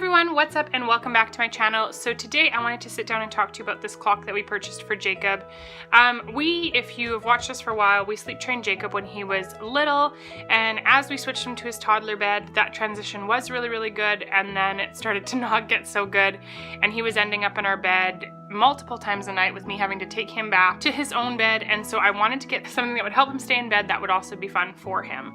everyone, what's up and welcome back to my channel. So today I wanted to sit down and talk to you about this clock that we purchased for Jacob. If you have watched us for a while, we sleep trained Jacob when he was little, and as we switched him to his toddler bed, that transition was really good, and then it started to not get so good, and he was ending up in our bed multiple times a night with me having to take him back to his own bed. And so I wanted to get something that would help him stay in bed that would also be fun for him,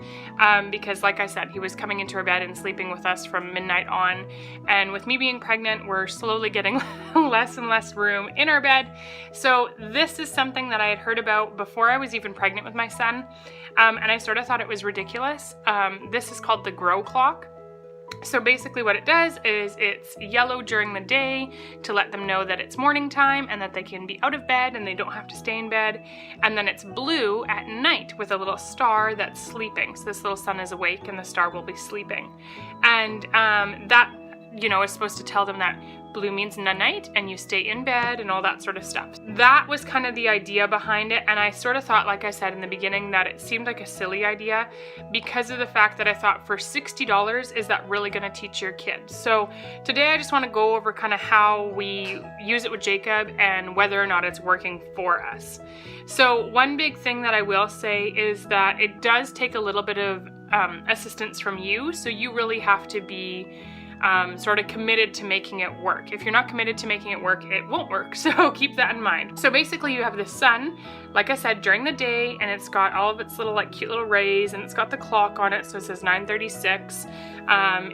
because like I said, he was coming into our bed and sleeping with us from midnight on, and with me being pregnant, we're slowly getting less and less room in our bed. So this is something that I had heard about before I was even pregnant with my son, and I sort of thought it was ridiculous. This is called the Grow Clock. So basically what it does is it's yellow during the day to let them know that it's morning time and that they can be out of bed and they don't have to stay in bed. And then it's blue at night with a little star that's sleeping. So this little sun is awake and the star will be sleeping. And that, is supposed to tell them that blue means night and you stay in bed and all that sort of stuff. That was kind of the idea behind it, and I sort of thought, like I said in the beginning, that it seemed like a silly idea because of the fact that I thought for $60, is that really going to teach your kids? So today I just want to go over kind of how we use it with Jacob and whether or not it's working for us. So one big thing that I will say is that it does take a little bit of assistance from you, so you really have to be sort of committed to making it work. If you're not committed to making it work, it won't work. So keep that in mind. So basically you have the sun, like I said, during the day, and it's got all of its little cute little rays, and it's got the clock on it. So it says 9:36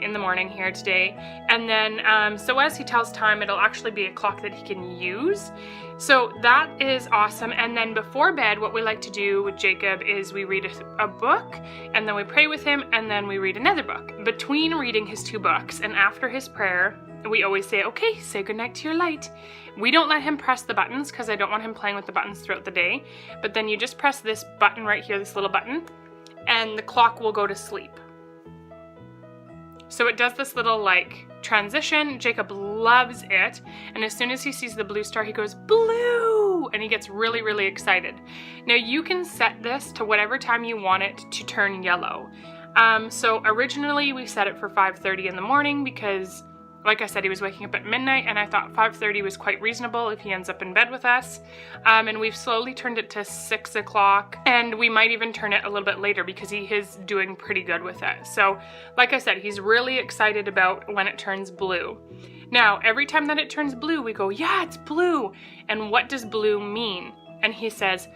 in the morning here today. And then, so as he tells time, it'll actually be a clock that he can use. So that is awesome. And then before bed, what we like to do with Jacob is we read a book, and then we pray with him, and then we read another book. Between reading his two books and after his prayer, we always say, okay, say goodnight to your light. We don't let him press the buttons because I don't want him playing with the buttons throughout the day. But then you just press this button right here, this little button, and the clock will go to sleep. So it does this little transition. Jacob loves it, and as soon as he sees the blue star, he goes blue, and he gets really excited. Now you can set this to whatever time you want it to turn yellow. So originally we set it for 5:30 in the morning because, like I said, he was waking up at midnight, and I thought 5:30 was quite reasonable if he ends up in bed with us. And we've slowly turned it to 6 o'clock, and we might even turn it a little bit later because he is doing pretty good with it. So, like I said, he's really excited about when it turns blue. Now, every time that it turns blue, we go, yeah, it's blue. And what does blue mean? And he says,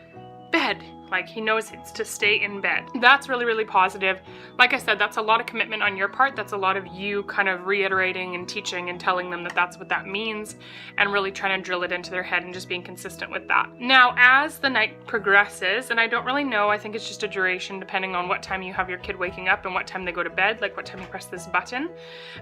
bed. Like, he knows it's to stay in bed. That's really positive. Like I said, that's a lot of commitment on your part. That's a lot of you kind of reiterating and teaching and telling them that that's what that means, and really trying to drill it into their head and just being consistent with that. Now, as the night progresses, and I don't really know, I think it's just a duration depending on what time you have your kid waking up and what time they go to bed, like what time you press this button.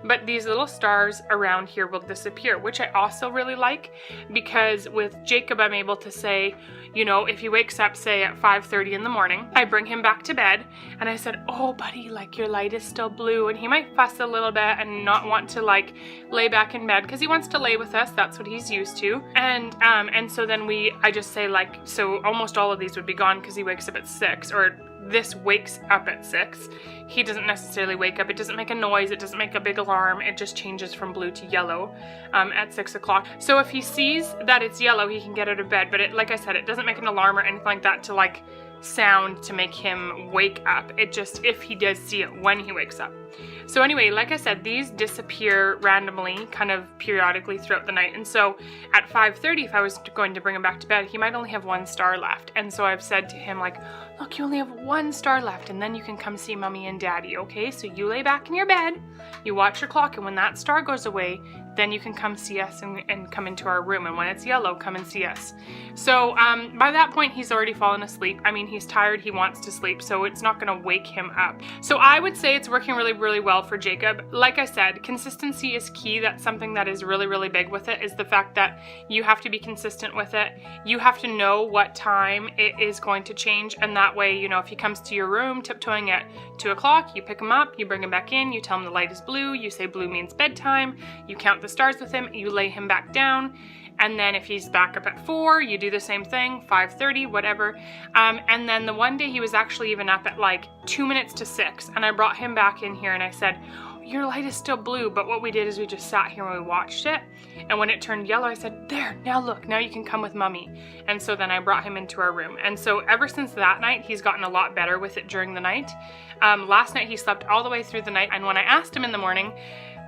But these little stars around here will disappear, which I also really like, because with Jacob, I'm able to say, if he wakes up, say at 5:30 in the morning, I bring him back to bed, and I said, oh buddy, your light is still blue, and he might fuss a little bit and not want to lay back in bed because he wants to lay with us. That's what he's used to. And so then I just say so almost all of these would be gone because he wakes up at 6, or this wakes up at 6. He doesn't necessarily wake up. It doesn't make a noise. It doesn't make a big alarm. It just changes from blue to yellow at 6 o'clock. So if he sees that it's yellow, he can get out of bed. But like I said, it doesn't make an alarm or anything like that to sound to make him wake up. It just, if he does see it when he wakes up. So anyway, like I said, these disappear randomly, kind of periodically throughout the night. And so at 5:30, if I was going to bring him back to bed, he might only have 1 star left. And so I've said to him, look, you only have 1 star left, and then you can come see mommy and daddy, okay? So you lay back in your bed, you watch your clock, and when that star goes away, then you can come see us and come into our room. And when it's yellow, come and see us. So by that point, he's already fallen asleep. I mean, he's tired, he wants to sleep, so it's not gonna wake him up. So I would say it's working really well for Jacob. Like I said, consistency is key. That's something that is really big with it, is the fact that you have to be consistent with it. You have to know what time it is going to change, and that way, if he comes to your room tiptoeing at 2 o'clock, you pick him up, you bring him back in, you tell him the light is blue, you say blue means bedtime, you count the stars with him, you lay him back down, and then if he's back up at 4, you do the same thing, 5:30, whatever. And then the one day he was actually even up at 2 minutes to 6, and I brought him back in here and I said, your light is still blue. But what we did is we just sat here and we watched it. And when it turned yellow, I said, there, now look, now you can come with mommy. And so then I brought him into our room. And so ever since that night, he's gotten a lot better with it during the night. Last night he slept all the way through the night. And when I asked him in the morning,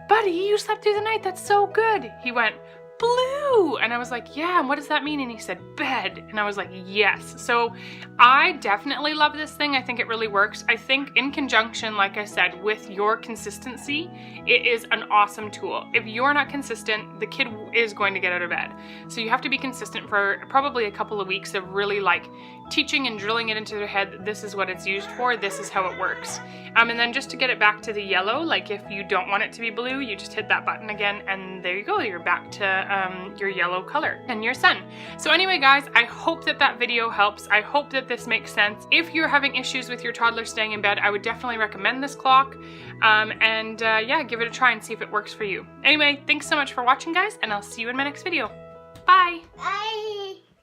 buddy, you slept through the night, that's so good. He went, blue. And I was like, yeah, and what does that mean? And he said, bed. And I was like, yes. So I definitely love this thing. I think it really works. I think in conjunction, like I said, with your consistency, it is an awesome tool. If you're not consistent, the kid is going to get out of bed. So you have to be consistent for probably a couple of weeks of really like teaching and drilling it into their head that this is what it's used for, this is how it works. And then just to get it back to the yellow, like if you don't want it to be blue, you just hit that button again and there you go, you're back to your yellow color and your sun. So anyway guys, I hope that that video helps. I hope that this makes sense. If you're having issues with your toddler staying in bed, I would definitely recommend this clock. Yeah, give it a try and see if it works for you. Anyway, thanks so much for watching guys, and I'll see you in my next video. Bye! Bye!